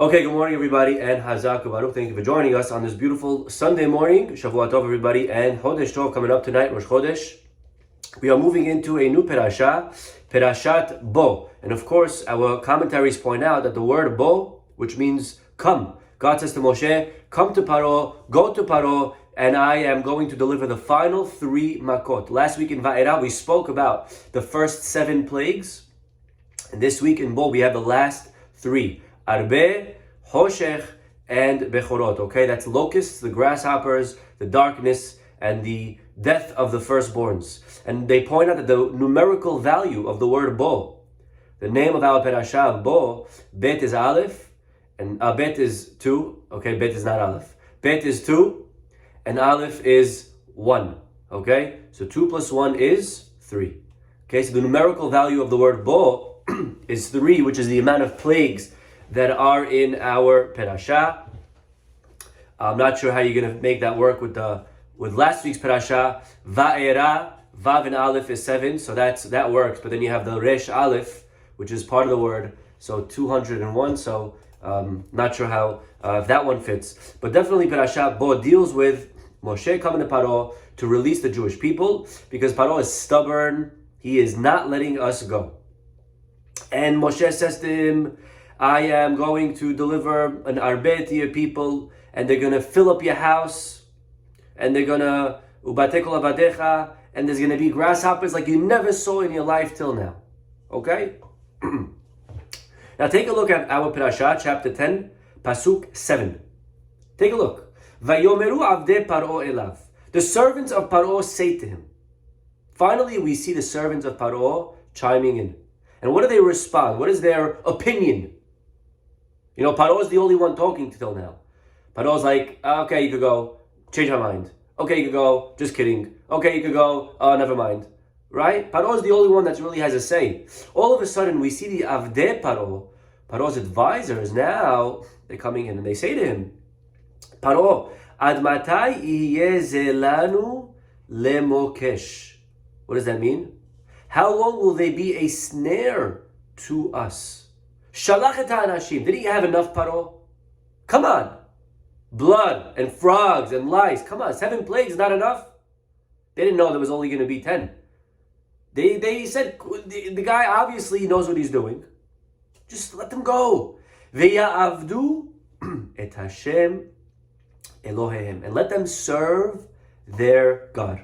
Okay, good morning, everybody, and Hazak Baruch. Thank you for joining us on this beautiful Sunday morning. Shavua Tov, everybody, and Chodesh Tov coming up tonight, Rosh Chodesh. We are moving into a new parasha, Parashat Bo. And of course, our commentaries point out that the word Bo, which means come, God says to Moshe, come to Paro, go to Paro, and I am going to deliver the final 3 makot. Last week in Va'era, we spoke about the first 7 plagues. And this week in Bo, we have the last 3. Arbe, Hoshech, and Bechorot. Okay, that's locusts, the grasshoppers, the darkness, and the death of the firstborns. And they point out that the numerical value of the word Bo, the name of our parasha, Bo, Bet is Aleph, and Bet is 2. Okay, Bet is not Aleph. Bet is 2, and Aleph is 1. Okay, so 2 plus 1 is 3. Okay, so the numerical value of the word Bo is 3, which is the amount of plagues that are in our parasha. I'm not sure how you're going to make that work with last week's parasha. Va'era, Vav and Aleph is 7, so that works. But then you have the Resh Aleph, which is part of the word, so 201. So not sure how if that one fits. But definitely parasha Bo deals with Moshe coming to Paro to release the Jewish people, because Paro is stubborn. He is not letting us go. And Moshe says to him, I am going to deliver an arbe to your people, and they're going to fill up your house, and they're going to ubatekol avadecha, and there's going to be grasshoppers like you never saw in your life till now. Okay? Now take a look at our parasha, chapter 10, pasuk 7. Take a look. Vayomeru avde paro elav. The servants of Paro say to him. Finally, we see the servants of Paro chiming in. And what do they respond? What is their opinion? You know, Paro is the only one talking till now. Paro's like, okay, you could go, change my mind. Okay, you could go, just kidding. Okay, you could go, oh, never mind. Right? Paro is the only one that really has a say. All of a sudden, we see the Avdei Paro, Paro's advisors now, they're coming in and they say to him, Paro, ad matai iye zelanu lemokesh. What does that mean? How long will they be a snare to us? Shalach et ha'anashim. Did he have enough, Paro? Come on. Blood and frogs and lice. Come on, 7 plagues is not enough? They didn't know there was only going to be 10. They said, the guy obviously knows what he's doing. Just let them go. Ve'ya'avdu et Hashem Eloheim. And let them serve their God.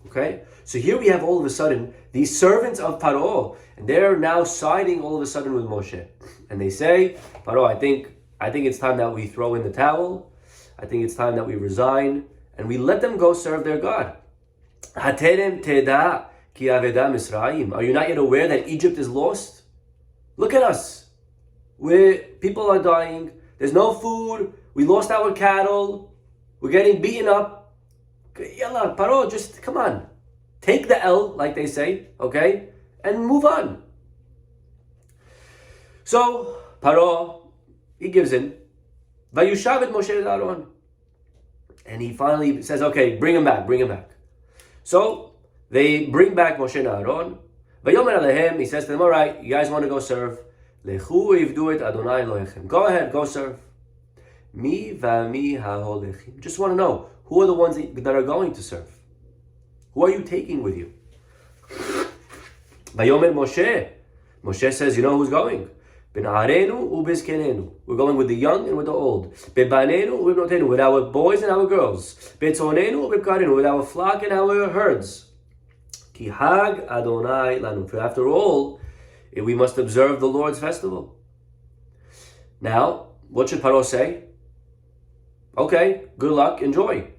Okay? So here we have all of a sudden these servants of Paro, and they're now siding all of a sudden with Moshe. And they say, Paro, I think it's time that we throw in the towel. I think it's time that we resign, and we let them go serve their God. Haterem teda ki aveda Mizrahi. Are you not yet aware that Egypt is lost? Look at us. People are dying. There's no food. We lost our cattle. We're getting beaten up. Yalla, Paro, just come on. Take the L, like they say, okay? And move on. So, Paro, he gives in. Vayushav et Moshe et Aaron. And he finally says, okay, bring him back. So, they bring back Moshe and Aaron. Vayomer alehem, he says to them, all right, you guys want to go serve. Lechu ivdu et Adonai Elohechem. Go ahead, go serve. Mi vami haholechim. Just want to know, who are the ones that are going to serve? Who are you taking with you? Vayomer Moshe. Moshe says, you know who's going? B'na'arenu u'bizkenenu. We're going with the young and with the old. B'banenu u'b'bnotenu. With our boys and our girls. B'tzonenu u'b'bkarenu. With our flock and our herds. Ki hag Adonai lanu. For after all, we must observe the Lord's festival. Now, what should Paro say? Okay, good luck, enjoy.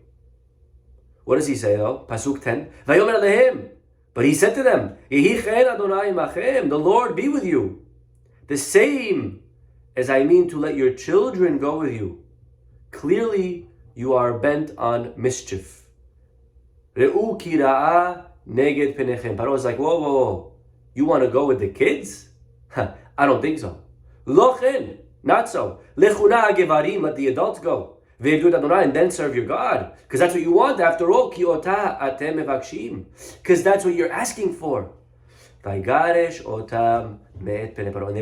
What does he say though? Pasuk 10. Vayomer alehem. But he said to them, Yehi chen Adonai imachem. The Lord be with you. The same as I mean to let your children go with you. Clearly, you are bent on mischief. Re'u ki ra'a neged penechem. Paro is like, whoa. You want to go with the kids? I don't think so. Lo chen. Not so. Lechuna gevarim. Let the adults go. And then serve your God. Because that's what you want after all. Because that's what you're asking for. And they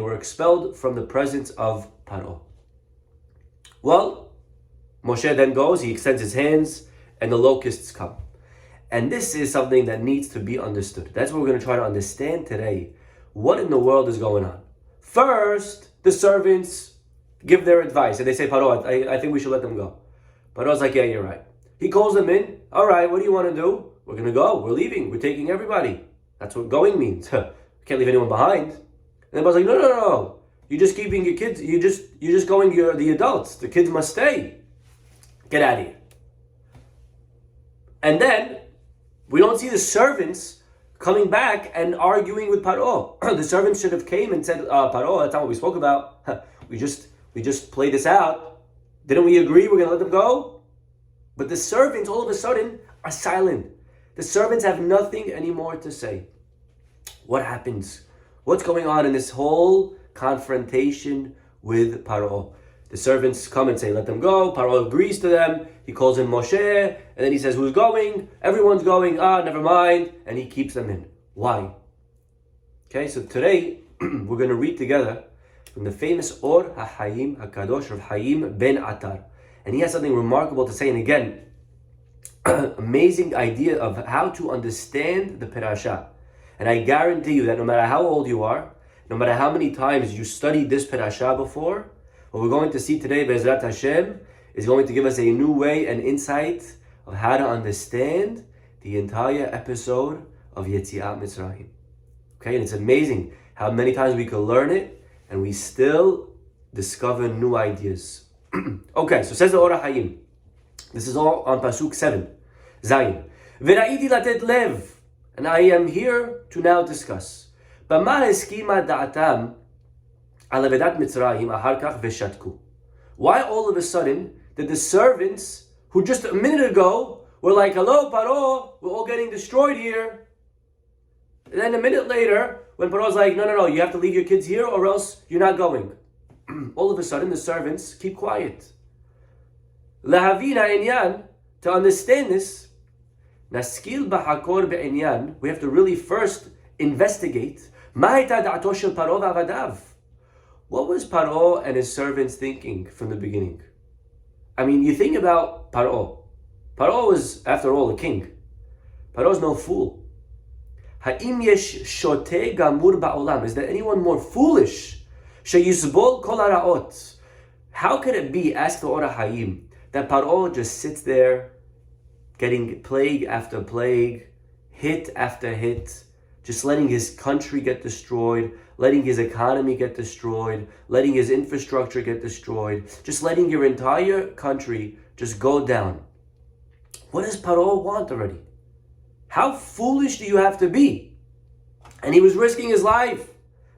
were expelled from the presence of Paro. Well, Moshe then goes, he extends his hands, and the locusts come. And this is something that needs to be understood. That's what we're going to try to understand today. What in the world is going on? First, the servants give their advice, and they say, Pharaoh, I think we should let them go. Pharaoh's like, yeah, you're right. He calls them in. All right, what do you want to do? We're going to go. We're leaving. We're taking everybody. That's what going means. We can't leave anyone behind. And the boss like, no. You're just keeping your kids. You're just going the adults. The kids must stay. Get out of here. And then we don't see the servants coming back and arguing with Pharaoh. The servants should have came and said, Pharaoh, that's not what we spoke about. We just played this out. Didn't we agree we're going to let them go? But the servants all of a sudden are silent. The servants have nothing anymore to say. What happens? What's going on in this whole confrontation with Pharaoh? The servants come and say, let them go. Pharaoh agrees to them. He calls in Moshe, and then he says, who's going? Everyone's going. Never mind. And he keeps them in. Why? Okay, so today we're going to read together from the famous Or HaHayim HaKadosh of Hayim Ben Atar. And he has something remarkable to say. And again, amazing idea of how to understand the Perashah. And I guarantee you that no matter how old you are, no matter how many times you studied this Perashah before, what we're going to see today, Be'ezrat Hashem, is going to give us a new way and insight of how to understand the entire episode of Yetziat Mizrahi. Okay, and it's amazing how many times we can learn it and we still discover new ideas. Okay, so says the Or HaHayim. This is all on Pasuk 7. Zayin. V'ra'iti latet lev. And I am here to now discuss. B'ma heskima da'atam al avedat Mitzrayim ahar kach v'shatku. Why all of a sudden did the servants, who just a minute ago were like, hello, Pharaoh, we're all getting destroyed here. And then a minute later, when Pharaoh's like, no, you have to leave your kids here or else you're not going. All of a sudden, the servants keep quiet. Lahavina inyan, to understand this, naskil b'hakor be'inyan, we have to really first investigate. Ma'ita da'ato shel Paro v'avadav. What was Paro and his servants thinking from the beginning? I mean, you think about Paro. Paro was, after all, a king. Paro's no fool. Ha'im yesh shoteh gamur ba'olam. Is there anyone more foolish? Sheyizbol kol haraot. How could it be, ask the Or HaHayim, that Paro just sits there getting plague after plague, hit after hit, just letting his country get destroyed, letting his economy get destroyed, letting his infrastructure get destroyed, just letting your entire country just go down. What does Paro want already? How foolish do you have to be? And he was risking his life.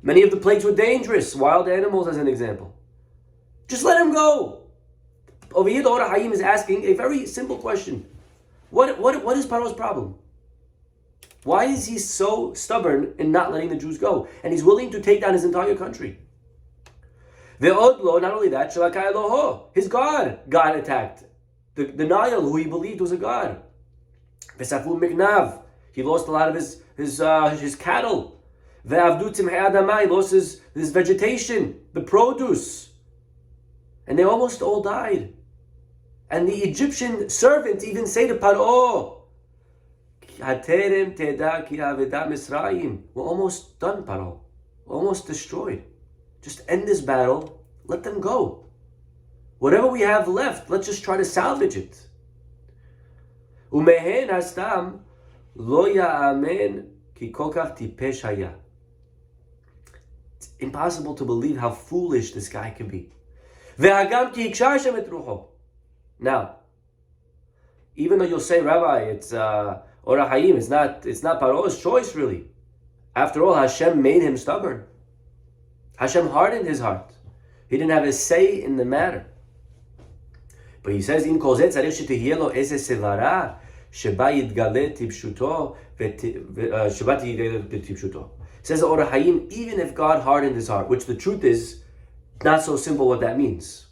Many of the plagues were dangerous, wild animals as an example. Just let him go. Over here, the Or HaHayim is asking a very simple question. What is Paro's problem? Why is he so stubborn in not letting the Jews go? And he's willing to take down his entire country. Ve'odlo, not only that, Shalakai Eloho, his God got attacked. The Nile, who he believed was a god. Ve'safu Miknav, he lost a lot of his cattle. Ve'avdu Tzimhei Adama, he lost his vegetation, the produce. And they almost all died. And the Egyptian servants even say to Paro, we're almost done, Pharaoh. We're almost destroyed. Just end this battle. Let them go. Whatever we have left, let's just try to salvage it. Umehen hastam lo ya'amen ki kol kach tipesh haya. It's impossible to believe how foolish this guy can be. Ve'hagam ki hiksha Hashem et rucho. Now, even though you'll say, Rabbi, it's Or HaHayim, it's not Paro's choice really. After all, Hashem made him stubborn. Hashem hardened his heart. He didn't have a say in the matter. But he says, Im kol zeh tzarich shetihye lo eze sevara sheba yitgale tipshuto sheba yitgale tipshuto. Says the Or HaHayim, even if God hardened his heart, which the truth is, not so simple what that means.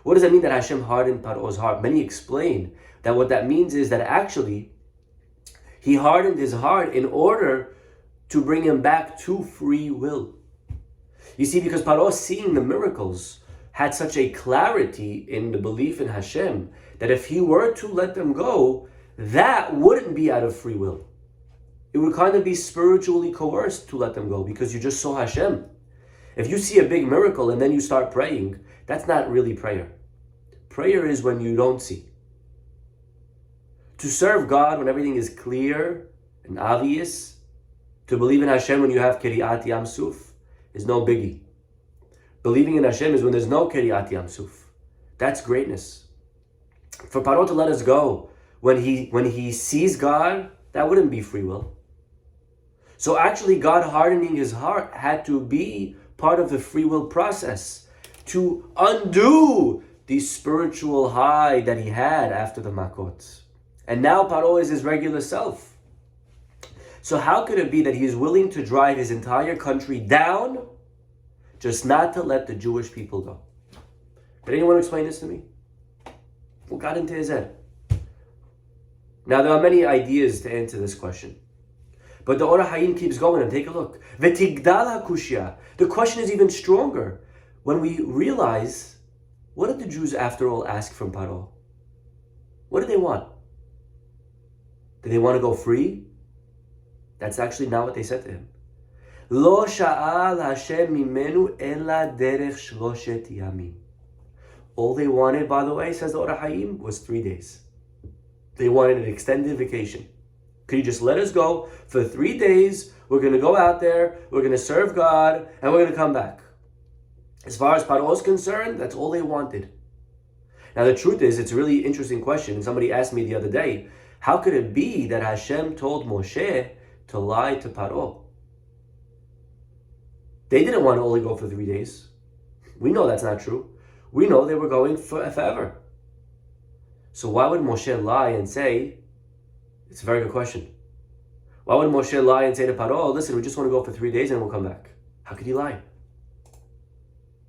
What does that mean that Hashem hardened Paro's heart? Many explain that what that means is that actually he hardened his heart in order to bring him back to free will. You see, because Paro, seeing the miracles, had such a clarity in the belief in Hashem that if he were to let them go, that wouldn't be out of free will. It would kind of be spiritually coerced to let them go because you just saw Hashem. If you see a big miracle and then you start praying, that's not really prayer. Prayer is when you don't see. To serve God when everything is clear and obvious, to believe in Hashem when you have Kiryat Yam Suf, is no biggie. Believing in Hashem is when there's no Kiryat Yam Suf. That's greatness. For Pharaoh to let us go when he sees God, that wouldn't be free will. So actually God hardening his heart had to be part of the free will process to undo the spiritual high that he had after the Makot. And now Pharaoh is his regular self. So how could it be that he is willing to drive his entire country down just not to let the Jewish people go? Did anyone explain this to me? What got into his head? Now there are many ideas to answer this question. But the Or HaHayim keeps going, and take a look. V'tigdal hakushya. The question is even stronger when we realize, what did the Jews after all ask from Pharaoh? What did they want? Did they want to go free? That's actually not what they said to him. Lo sha'al Hashem mimenu ela derech shloshet yamim. All they wanted, by the way, says the Or HaHayim, was 3 days. They wanted an extended vacation. Could you just let us go for 3 days? We're going to go out there, we're going to serve God, and we're going to come back. As far as Pharaoh is concerned, that's all they wanted. Now the truth is, it's a really interesting question. Somebody asked me the other day, how could it be that Hashem told Moshe to lie to Pharaoh? They didn't want to only go for 3 days. We know that's not true. We know they were going forever. So why would Moshe lie and say, it's a very good question. Why would Moshe lie and say to Pharaoh, listen, we just want to go for 3 days and we'll come back? How could he lie?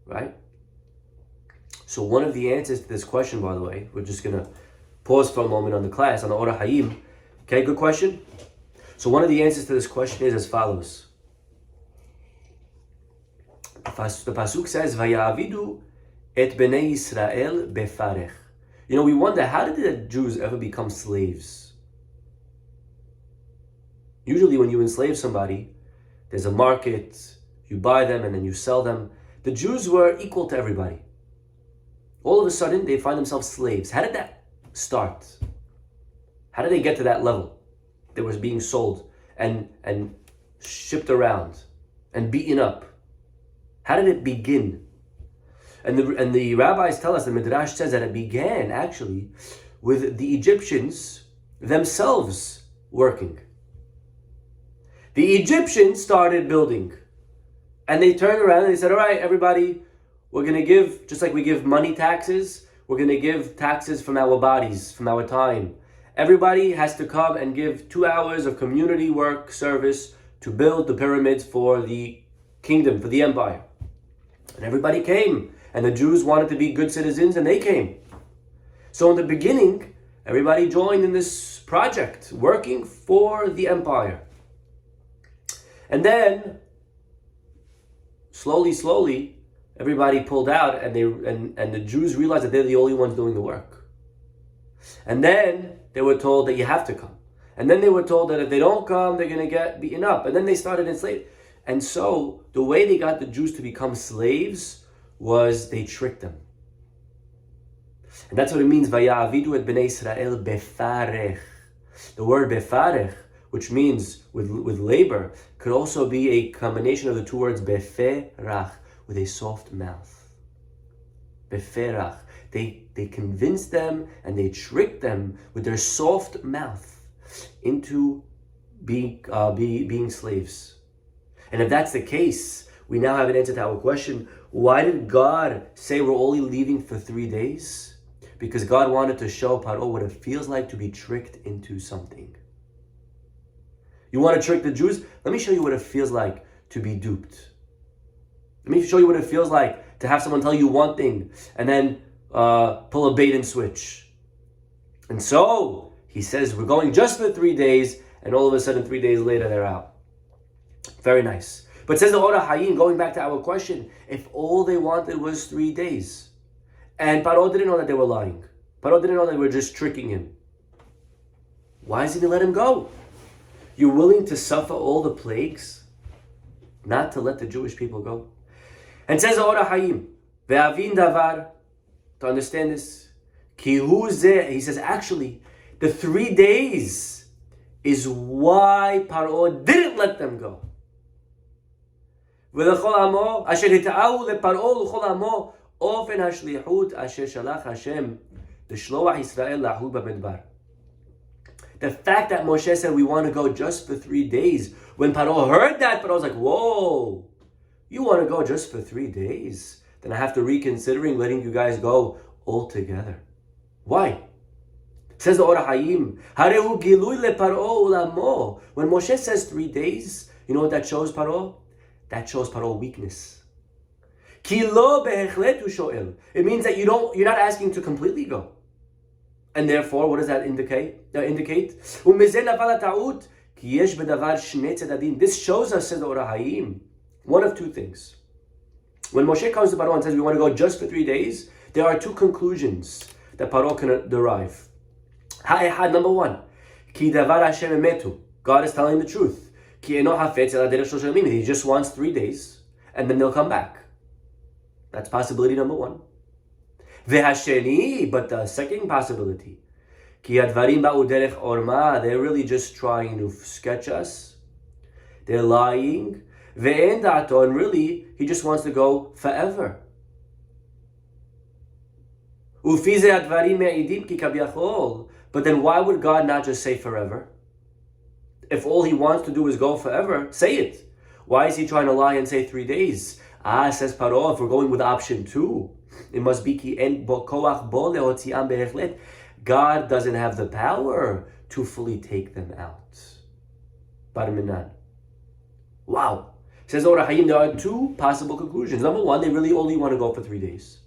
Right? So one of the answers to this question, by the way, we're just going to pause for a moment on the class, on the Or HaHayim. Okay, good question. So one of the answers to this question is as follows. The Pasuk says, Vayavidu et bnei Yisrael befarech. You know, we wonder, how did the Jews ever become slaves? Usually when you enslave somebody, there's a market, you buy them and then you sell them. The Jews were equal to everybody. All of a sudden, they find themselves slaves. How did that start? How did they get to that level? They were being sold and shipped around and beaten up. How did it begin? And the rabbis tell us, the Midrash says that it began actually with the Egyptians themselves working. The Egyptians started building. And they turned around and they said, all right, everybody, we're going to give, just like we give money taxes, we're going to give taxes from our bodies, from our time. Everybody has to come and give 2 hours of community work service to build the pyramids for the kingdom, for the empire. And everybody came. And the Jews wanted to be good citizens, and they came. So in the beginning, everybody joined in this project, working for the empire. And then, slowly, everybody pulled out, and the Jews realized that they're the only ones doing the work. And then they were told that you have to come. And then they were told that if they don't come, they're going to get beaten up. And then they started enslaved. And so the way they got the Jews to become slaves was they tricked them. And that's what it means, Vayavidu et bnei Israel befarech. The word befarech, which means with labor, could also be a combination of the two words beferach, with a soft mouth. Beferach. They convinced them and they tricked them with their soft mouth into being slaves. And if that's the case, we now have an answer to our question. Why did God say we're only leaving for 3 days? Because God wanted to show Pharaoh what it feels like to be tricked into something. You want to trick the Jews? Let me show you what it feels like to be duped. Let me show you what it feels like to have someone tell you one thing and then pull a bait and switch. And so he says, we're going just for 3 days, and all of a sudden 3 days later they're out. Very nice. But says the Ora Hayim, going back to our question, if all they wanted was 3 days, and Pharaoh didn't know that they were lying, Pharaoh didn't know they were just tricking him, why doesn't he let him go? You're willing to suffer all the plagues not to let the Jewish people go? And says the Ora Hayim, Ve'avin davar, to understand this, ki hu zeh, he says actually, the 3 days is why Pharaoh didn't let them go. ולכל עמו, אשר התאהו לפרעה ולכל עמו, אופן השליחות אשר שלח השם לשלוח ישראל לעבוד במדבר. The fact that Moshe said we want to go just for 3 days, when Pharaoh heard that, Pharaoh was like, whoa, you want to go just for 3 days? Then I have to reconsidering letting you guys go all together. Why? Says the Ora Hayim, Harehu gilui lePar'o ulamo. When Moshe says 3 days, you know what that shows Pharaoh? That shows Pharaoh weakness. Ki lo behechletu shoel. It means that you're not asking to completely go. And therefore, what does that indicate? This shows us, says the Ora Hayim, one of two things. When Moshe comes to Pharaoh and says we want to go just for 3 days, there are two conclusions that Pharaoh can derive. Number one, Ki davar Hashem emetu. God is telling the truth. He just wants 3 days, and then they'll come back. That's possibility number one. But the second possibility, they're really just trying to sketch us. They're lying. And really, he just wants to go forever. But then why would God not just say forever? If all he wants to do is go forever, say it. Why is he trying to lie and say 3 days? Says Pharaoh, if we're going with option 2, it must be God doesn't have the power to fully take them out. Barminan. Wow. Says Ora Hayim, there are two possible conclusions. Number one, they really only want to go for 3 days.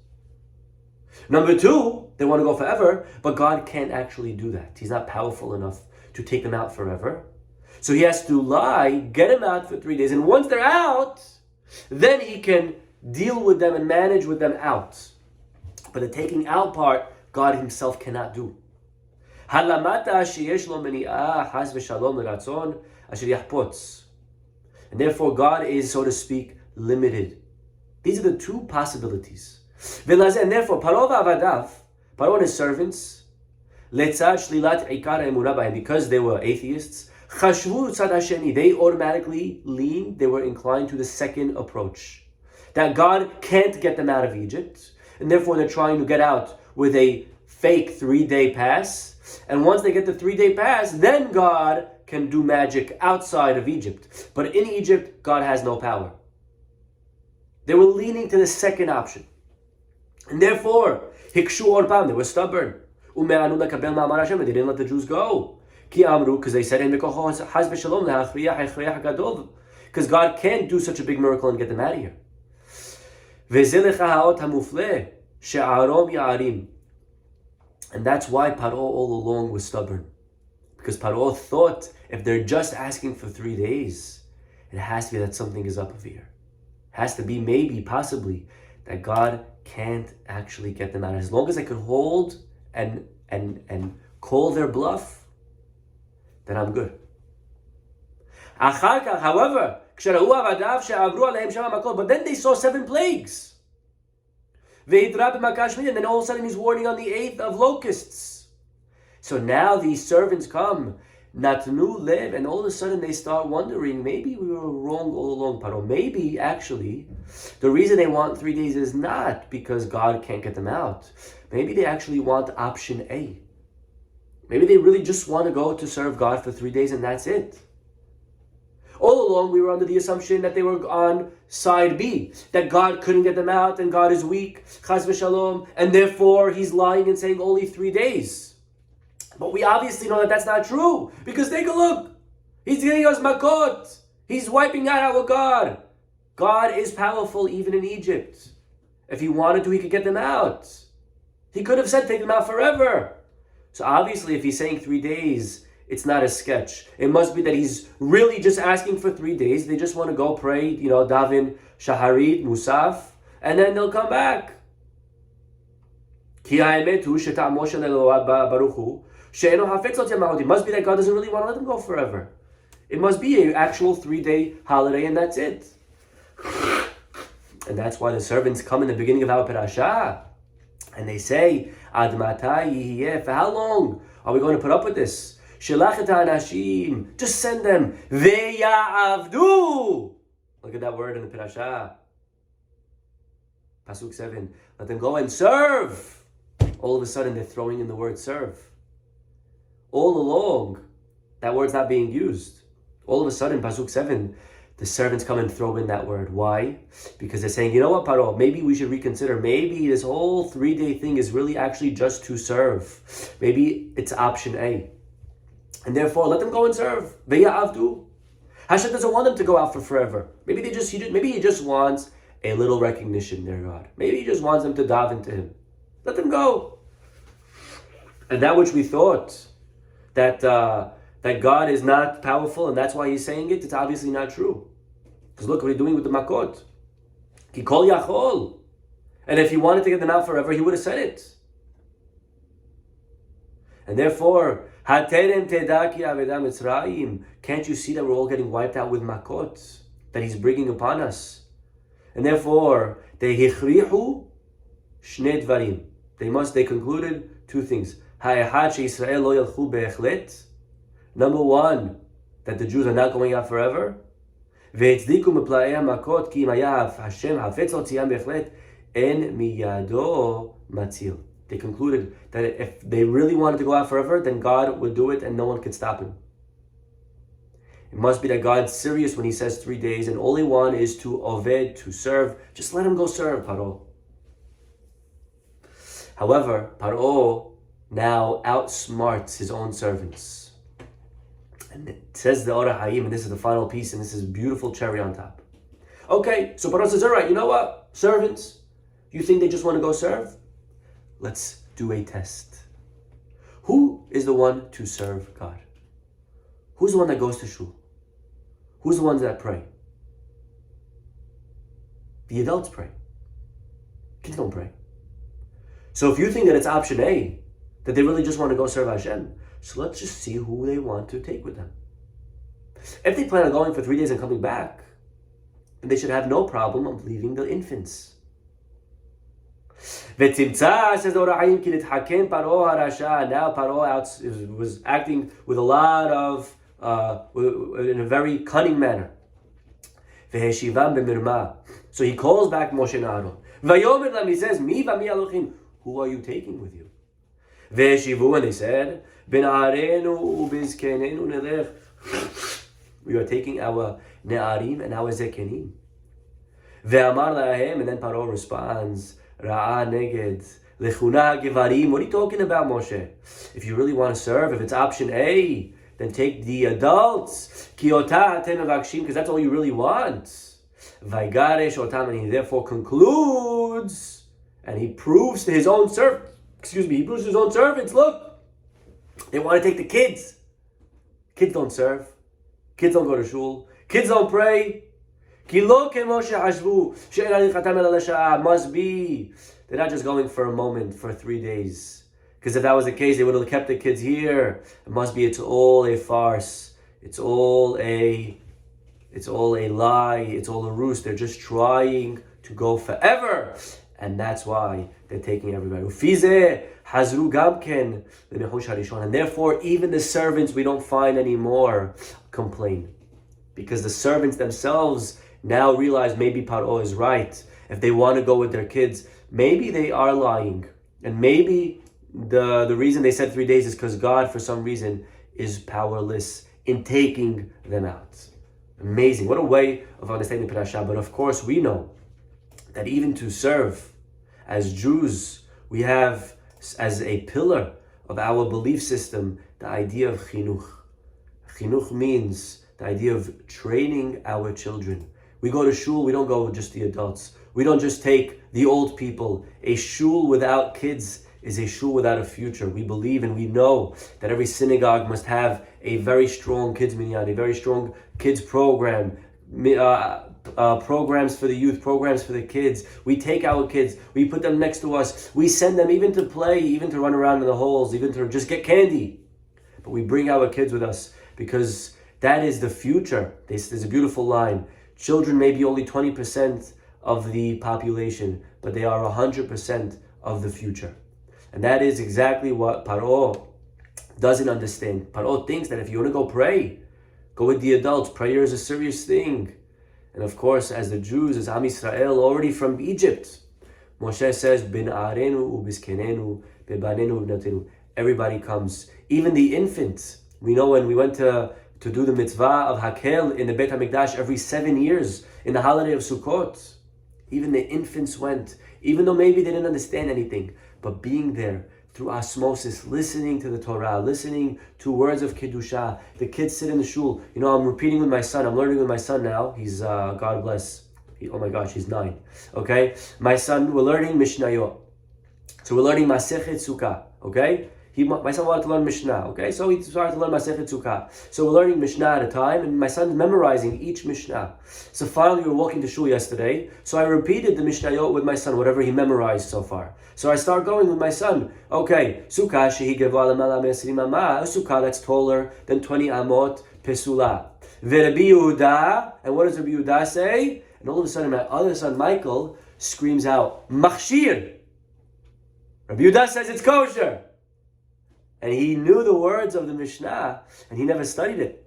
Number two, they want to go forever, but God can't actually do that. He's not powerful enough to take them out forever. So he has to lie, get them out for 3 days, and once they're out, then he can deal with them and manage with them out. But the taking out part, God himself cannot do. And therefore God is, so to speak, limited. These are the two possibilities. And therefore, Pharaoh and his servants, because they were atheists, they automatically leaned, they were inclined to the second approach. That God can't get them out of Egypt, and therefore they're trying to get out with a fake 3-day pass. And once they get the 3-day pass, then God can do magic outside of Egypt. But in Egypt, God has no power. They were leaning to the second option. And therefore, hikshu orpam, they were stubborn. They didn't let the Jews go. Because they said, because God can't do such a big miracle and get them out of here. And that's why Pharaoh all along was stubborn. Because Pharaoh thought if they're just asking for 3 days, it has to be that something is up here. It has to be maybe, possibly, that God can't actually get them out. As long as I can hold and call their bluff, then I'm good. However, but then they saw 7 plagues. And then all of a sudden he's warning on the 8th of locusts. So now these servants come, Natnu Lev, and all of a sudden they start wondering, maybe we were wrong all along, Pharaoh. Maybe actually the reason they want 3 days is not because God can't get them out. Maybe they actually want option A. Maybe they really just want to go to serve God for 3 days and that's it. All along we were under the assumption that they were on side B, that God couldn't get them out and God is weak, chas v'shalom, and therefore he's lying and saying only 3 days. But we obviously know that that's not true, because take a look. He's giving us makot. He's wiping out our God. God is powerful even in Egypt. If he wanted to, he could get them out. He could have said take them out forever. So obviously, if he's saying 3 days, it's not a sketch. It must be that he's really just asking for 3 days. They just want to go pray, Davin, Shaharit, Musaf, and then they'll come back. It must be that God doesn't really want to let them go forever. It must be an actual 3-day holiday, and that's it. And that's why the servants come in the beginning of our parasha, and they say, Ad matai yihiyeh, for how long are we going to put up with this? Shelach et ha'anashim, just send them. Ve'ya'avdu. Look at that word in the parasha. Pasuk 7. Let them go and serve. All of a sudden, they're throwing in the word serve. All along, that word's not being used. All of a sudden, Pasuk 7, the servants come and throw in that word. Why? Because they're saying, you know what, Pharaoh, maybe we should reconsider. Maybe this whole 3-day thing is really actually just to serve. Maybe it's option A. And therefore, let them go and serve. Ve'ya'avdu. Hashem doesn't want them to go out for forever. Maybe he just wants a little recognition, their God. Maybe he just wants them to daven to him. Let them go. And that which we thought, that God is not powerful and that's why he's saying it, it's obviously not true. Because look what he's doing with the makot. Ki kol yachol. And if he wanted to get them out forever, he would have said it. And therefore, haterem teda ki aveda Mitzrayim. Can't you see that we're all getting wiped out with makot that he's bringing upon us? And therefore, they hichrihu shnei dvarim. They concluded 2 things. Ha'ehad sheYisrael lo yalchu be'echlet. Number 1, that the Jews are not going out forever. Ve'etzdiku mepla'ei ha'makot ki im haya Hashem hafetz l'tziam be'echlet en miyado matzil. They concluded that if they really wanted to go out forever, then God would do it and no one could stop him. It must be that God's serious when he says 3 days and all he wants is to oved, to serve. Just let him go serve, Pharaoh. However, Pharaoh now outsmarts his own servants. And it says the Ora Hayim, and this is the final piece, and this is a beautiful cherry on top. Okay, so Pharaoh says, all right, you know what? Servants, you think they just want to go serve? Let's do a test. Who is the one to serve God? Who's the one that goes to shul? Who's the ones that pray? The adults pray. Kids don't pray. So if you think that it's option A, that they really just want to go serve Hashem, so let's just see who they want to take with them. If they plan on going for 3 days and coming back, then they should have no problem of leaving the infants. V'timtza, says the Orahayim, ki nithakem Paro harasha. Now Paro was acting with a lot of, in a very cunning manner. V'heshivam b'mirma. So he calls back Moshe and Aaron. V'yomer lam, he says, Mi v'mi alochim. Who are you taking with you? V'heshivu, and they said, B'na'arenu u'bizkenenu nelech. We are taking our ne'arim and our zekenim. Ve'amar lahem, and then Paro responds, Ra'a neged lechuna gevarim. What are you talking about, Moshe? If you really want to serve, if it's option A, then take the adults. Ki ota atem mevakshim, because that's all you really want. Vaygaresh otam, and he therefore concludes, and he proves to his own servants. He proves to his own servants. Look, they want to take the kids. Kids don't serve. Kids don't go to shul. Kids don't pray. Must be. They're not just going for a moment, for 3 days. Because if that was the case, they would have kept the kids here. It must be it's all a farce. It's all a lie. It's all a ruse. They're just trying to go forever. And that's why they're taking everybody. And therefore, even the servants we don't find anymore complain. Because the servants themselves now realize maybe Paro is right. If they want to go with their kids, maybe they are lying. And maybe the reason they said 3 days is because God, for some reason, is powerless in taking them out. Amazing. What a way of understanding Parashah. But of course, we know that even to serve as Jews, we have as a pillar of our belief system the idea of chinuch. Chinuch means the idea of training our children. We go to shul, we don't go with just the adults. We don't just take the old people. A shul without kids is a shul without a future. We believe and we know that every synagogue must have a very strong kids minyan, a very strong kids program, programs for the youth, programs for the kids. We take our kids, we put them next to us, we send them even to play, even to run around in the halls, even to just get candy. But we bring our kids with us because that is the future. There's a beautiful line. Children may be only 20% of the population, but they are 100% of the future. And that is exactly what Pharaoh doesn't understand. Pharaoh thinks that if you want to go pray, go with the adults. Prayer is a serious thing. And of course, as the Jews, as Am Yisrael, already from Egypt, Moshe says, "Ben arenu ubiskenenu, bebanenu ubnatenu." Everybody comes, even the infants. We know when we went to do the mitzvah of Hakel in the Beit HaMikdash every 7 years in the holiday of Sukkot, even the infants went, even though maybe they didn't understand anything, but being there through osmosis, listening to the Torah, listening to words of Kedusha. The kids sit in the shul. You know, I'm repeating with my son. I'm learning with my son now. He's, God bless. Oh my gosh, he's 9. Okay? My son, we're learning Mishnayot. So we're learning Masechet Sukkah. Okay? My son wanted to learn Mishnah. Okay? So he started to learn Masechet Sukkah. So we're learning Mishnah at a time, and my son's memorizing each Mishnah. So finally, we were walking to shul yesterday. So I repeated the Mishnayot with my son, whatever he memorized so far. So I start going with my son. Okay, Sukkah shehi geva lemala me'esrim amah, a sukkah that's taller than 20 amot pesula. Ve'Rabbi Yehuda, and what does Rabbi Yehuda say? And all of a sudden, my other son Michael screams out, "Machshir!" Rabbi Yehuda says it's kosher. And he knew the words of the Mishnah, and he never studied it.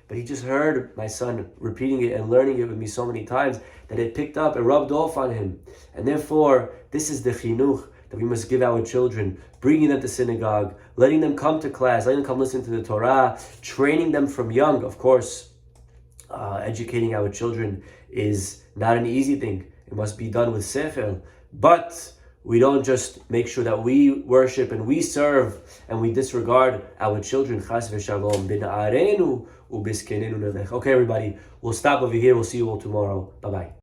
But he just heard my son repeating it and learning it with me so many times that it picked up, it rubbed off on him. And therefore, this is the chinuch that we must give our children, bringing them to synagogue, letting them come to class, letting them come listen to the Torah, training them from young. Of course, educating our children is not an easy thing. It must be done with sechel. But we don't just make sure that we worship and we serve and we disregard our children. Chas v'shalom. B'na'arenu u'b'zkenenu nelech. Okay, everybody, we'll stop over here. We'll see you all tomorrow. Bye-bye.